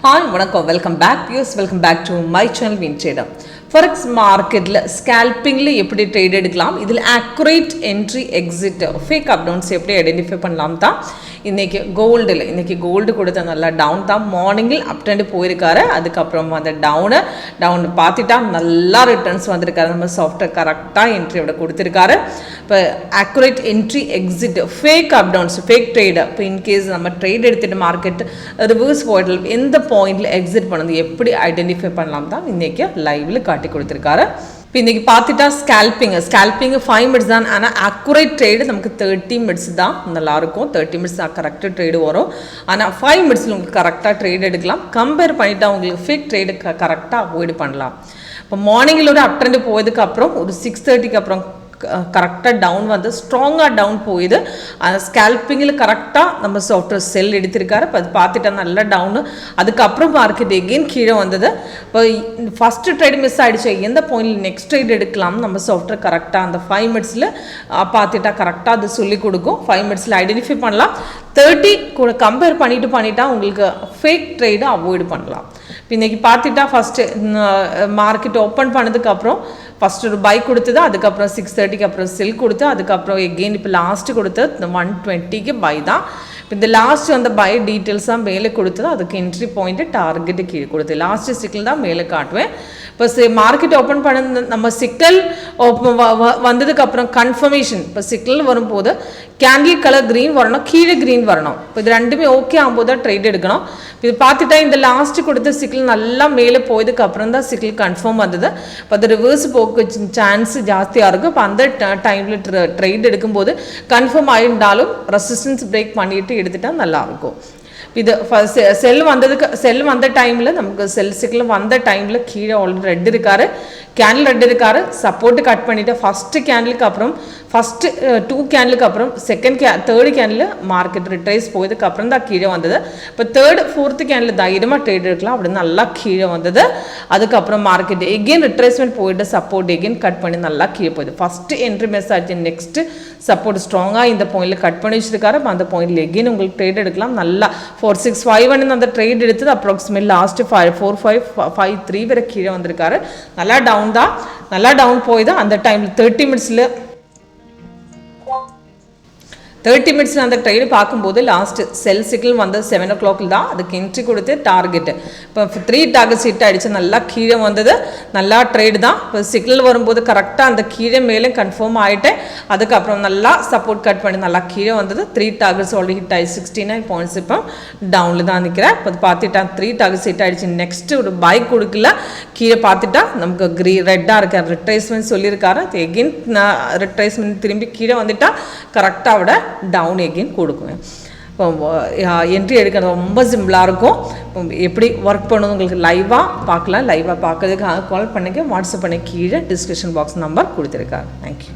Hi, welcome back viewers, welcome back to my channel WinTrader. Forex market scalping la eppadi trade edikalam idhil accurate entry exit fake up downs eppadi identify pannalam tha இன்னைக்கு gold கொடுத்த நல்லா down தான் மார்னிங்கில் அப் trend போயிருக்காரு அதுக்கப்புறம் அந்த down பார்த்துட்டா நல்லா ரிட்டர்ன்ஸ் வந்திருக்காரு நம்ம சாஃப்ட்வேர் கரெக்டாக என்ட்ரியோட கொடுத்துருக்காரு இப்போ அக்யூரேட் என்ட்ரி எக்ஸிட் ஃபேக் அப் டவுன்ஸ் ஃபேக் ட்ரேடு இப்போ இன்கேஸ் நம்ம ட்ரேட் எடுத்துகிட்டு மார்க்கெட் ரிவர்ஸ் போய்ட்டு எந்த பாயிண்டில் எக்ஸிட் பண்ணது எப்படி ஐடென்டிஃபை பண்ணலாம் தான் இன்றைக்கி லைவில் காட்டி கொடுத்துருக்காரு இப்போ இன்றைக்கி பார்த்துட்டா ஸ்கேல்பிங் 5 மினிட்ஸ் தான் ஆனால் அக்குரேட் ட்ரேடு நமக்கு 30 மினிட்ஸ் தான் நல்லாயிருக்கும் 30 மினிட்ஸ் தான் கரெக்டாக ட்ரேடு வரும் ஆனால் 5 மினிட்ஸில் உங்களுக்கு கரெக்டாக ட்ரேட் எடுக்கலாம் கம்பேர் பண்ணிவிட்டு உங்களுக்கு ஃபேக் ட்ரேடு கரெக்டாக அவாய்டு பண்ணலாம் இப்போ மார்னிங்கில் ஒரு அப் ட்ரெண்ட் போயதுக்கப்புறம் ஒரு 6:30க்கு அப்புறம் கரெக்டாக டவுன் வந்து ஸ்ட்ராங்காக டவுன் போயிது அந்த ஸ்கேல்பிங்கில் கரெக்டாக நம்ம சாஃப்ட்வேர் செல் எடுத்திருக்காரு இப்போ அது பார்த்துட்டா நல்லா டவுனு அதுக்கப்புறம் மார்க்கெட் எகெயின் கீழே வந்தது இப்போ ஃபஸ்ட்டு ட்ரேட் மிஸ் ஆகிடுச்சு எந்த பாயிண்டில் நெக்ஸ்ட் ட்ரேட் எடுக்கலாம் நம்ம சாஃப்ட்வேர் கரெக்டாக அந்த 5 மினிட்ஸில் பார்த்துட்டா கரெக்டாக அது சொல்லிக் கொடுக்கும் 5 மினிட்ஸில் ஐடென்டிஃபை பண்ணலாம் 30 கூட கம்பேர் பண்ணிட்டா உங்களுக்கு ஃபேக் ட்ரேடு அவாய்டு பண்ணலாம் இப்போ இன்றைக்கி பார்த்துட்டா ஃபஸ்ட்டு மார்க்கெட் ஓப்பன் பண்ணதுக்கப்புறம் ஃபஸ்ட்டு ஒரு பை கொடுத்தது அதுக்கப்புறம் 6:30க்கு அப்புறம் செல் கொடுத்து அதுக்கப்புறம் எகெயின் இப்போ லாஸ்ட்டு கொடுத்து 120க்கு பை தான் இப்போ இந்த லாஸ்ட் அந்த பை டீட்டெயில்ஸ் தான் மேலே கொடுத்தது அதுக்கு என்ட்ரி பாயிண்ட்டு டார்கெட்டு கீழே கொடுத்து லாஸ்ட்டு சிக்கல் தான் மேலே காட்டுவேன் இப்போ மார்க்கெட் ஓப்பன் பண்ண நம்ம சிக்கல் வந்ததுக்கப்புறம் கன்ஃபர்மேஷன் இப்போ சிக்கல் வரும்போது கேண்டில் கலர் க்ரீன் வரணும் கீழே க்ரீன் வரணும் இப்போ இது ரெண்டுமே ஓகே ஆகும்போது தான் ட்ரேட் எடுக்கணும் இது பார்த்துட்டா இந்த லாஸ்ட்டு கொடுத்த சிக்கல் நல்லா மேலே போயதுக்கு அப்புறம் தான் சிக்கல் கன்ஃபார்ம் வந்தது இப்போ அது ரிவர்ஸ் போக்கு சான்ஸ் ஜாஸ்தியாக இருக்கும் இப்போ அந்த டைமில் ட்ரேட் எடுக்கும்போது கன்ஃபார்ம் ஆகிருந்தாலும் ரெசிஸ்டன்ஸ் பிரேக் பண்ணிட்டு எடுத்துட்டா நல்லாயிருக்கும் இது செல் வந்த டைமில் நமக்கு சிக்கல் வந்த டைமில் கீழே ஆல்ரெடி ரெட் இருக்காரு சப்போர்ட்டு கட் பண்ணிவிட்டு ஃபஸ்ட்டு கேண்டிலுக்கு அப்புறம் ஃபஸ்ட்டு 2 கேண்டிலுக்கு அப்புறம் தேர்டு கேண்டில் மார்க்கெட் ரிட்ரேஸ் போயதுக்கு அப்புறம் தான் கீழே வந்தது இப்போ 3rd 4th கேண்டில் தைரியமாக ட்ரேட் எடுக்கலாம் அப்படி நல்லா கீழே வந்தது அதுக்கப்புறம் மார்க்கெட் எகெயின் ரிட்ரேஸ்மெண்ட் போயிட்டு சப்போர்ட் எகெயின் கட் பண்ணி நல்லா கீழே போகுது ஃபஸ்ட்டு என்ட்ரி மிஸ் ஆச்சு நெக்ஸ்ட்டு சப்போர்ட் ஸ்ட்ராங்காக இந்த பாயிண்டில் கட் பண்ணி வச்சிருக்காரு அப்போ அந்த பாயிண்டில் எகெயின் உங்களுக்கு ட்ரேட் எடுக்கலாம் நல்லா 4-6-5 அந்த ட்ரேட் எடுத்தது அப்ராக்சிமேட் லாஸ்ட்டு 4-5-5-3 வரை கீழே வந்திருக்காரு நல்லா டவுன் போய் தான் அந்த டைமில் 30 மினிட்ஸில் அந்த ட்ரேடு பார்க்கும்போது லாஸ்ட்டு செல் சிக்கல் வந்து 7 o'clock தான் அதுக்கு என்ட்ரி கொடுத்து டார்கெட்டு இப்போ 3 டார்கெட்ஸ் ஹிட் ஆகிடுச்சு நல்லா கீழே வந்தது நல்லா ட்ரேடு தான் இப்போ சிக்கல் வரும்போது கரெக்டாக அந்த கீழே மேலே கன்ஃபார்ம் ஆகிட்டேன் அதுக்கப்புறம் நல்லா சப்போர்ட் கட் பண்ணி நல்லா கீழே வந்தது 3 டார்கெட்ஸ் ஆல்ரெடி ஹிட் ஆகிடுச்சு 69 பாயிண்ட்ஸ் இப்போ டவுனில் தான் நிற்கிறேன் இப்போ பார்த்துட்டா 3 டார்கெட்ஸ் ஹிட் ஆகிடுச்சு நெக்ஸ்ட்டு ஒரு பை கொடுக்கல கீழே பார்த்துட்டா நமக்கு ரெட்டாக இருக்கார் ரிட்ரேஸ்மெண்ட் சொல்லியிருக்காரு எகெயின் ரிட்ரேஸ்மெண்ட் திரும்பி கீழே வந்துட்டா கரெக்டாக விட டவுன் எகெயின் கொடுக்குவேன் இப்போ என்ட்ரி எடுக்கிறது ரொம்ப சிம்பிளாக இருக்கும் எப்படி ஒர்க் பண்ணணும் உங்களுக்கு லைவாக பார்க்கலாம் லைவாக பார்க்கறதுக்கு கால் பண்ணிக்க வாட்ஸ்அப் பண்ணி கீழே டிஸ்கிரிப்ஷன் பாக்ஸ் நம்பர் கொடுத்துருக்காரு தேங்க்யூ